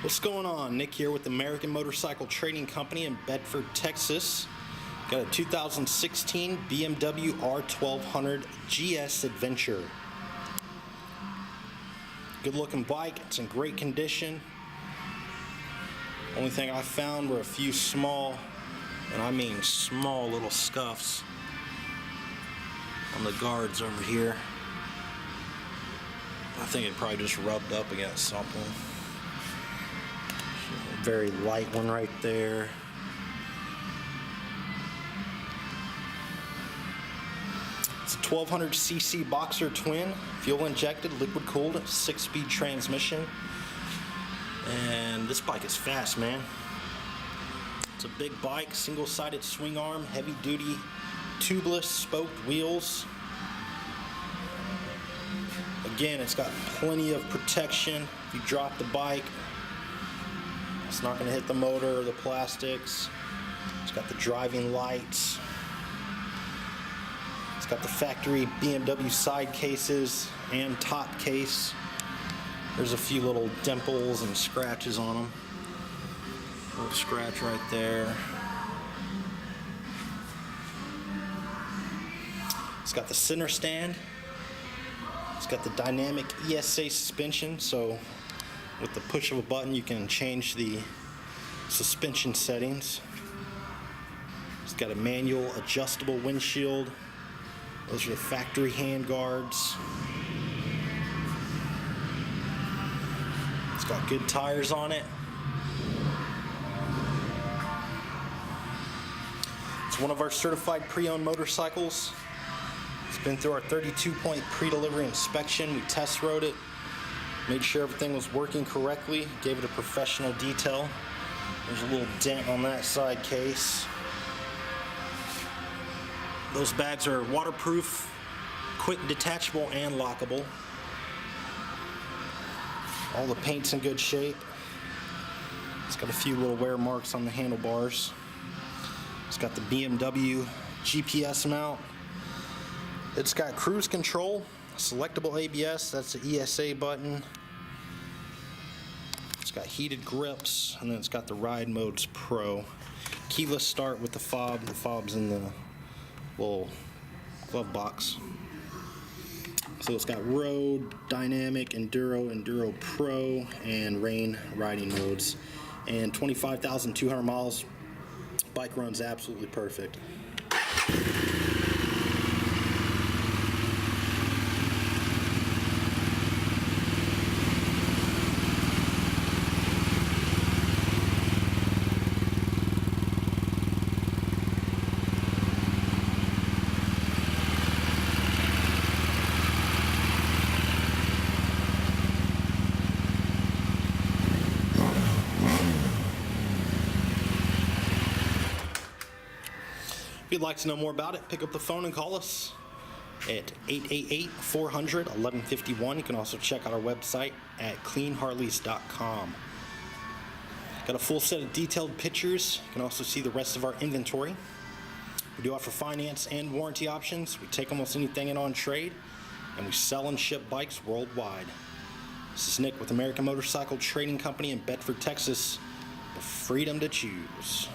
What's going on? Nick here with American Motorcycle Trading Company in Bedford, Texas. Got a 2016 BMW R1200GS Adventure. Good looking bike, it's in great condition. Only thing I found were a few small, and I mean small little scuffs on the guards over here. I think it probably just rubbed up against something. Very light one right there. It's a 1200cc Boxer twin, fuel injected, liquid cooled, 6-speed transmission. And this bike is fast, man. It's a big bike, single-sided swing arm, heavy duty, tubeless, spoked wheels. Again, it's got plenty of protection. If you drop the bike, it's not going to hit the motor or the plastics. It's got the driving lights. It's got the factory BMW side cases and top case. There's a few little dimples and scratches on them. Little scratch right there. It's got the center stand. It's got the dynamic ESA suspension, so with the push of a button you can change the suspension settings. It's got a manual adjustable windshield. Those are the factory hand guards. It's got good tires on it. It's one of our certified pre-owned motorcycles. It's been through our 32-point pre-delivery inspection. We test rode it, made sure everything was working correctly, gave it a professional detail. There's a little dent on that side case. Those bags are waterproof, quick detachable and lockable. All the paint's in good shape. It's got a few little wear marks on the handlebars. It's got the BMW GPS mount. It's got cruise control, selectable ABS, that's the ESA button. It's got heated grips, and then it's got the Ride Modes Pro. Keyless start with the fob. The fob's in the little glove box. So it's got Road, Dynamic, Enduro, Enduro Pro, and Rain riding modes. And 25,200 miles. Bike runs absolutely perfect. If you'd like to know more about it, pick up the phone and call us at 888-400-1151. You can also check out our website at cleanharleys.com. Got a full set of detailed pictures. You can also see the rest of our inventory. We do offer finance and warranty options. We take almost anything in on trade, and we sell and ship bikes worldwide. This is Nick with American Motorcycle Trading Company in Bedford, Texas. The freedom to choose.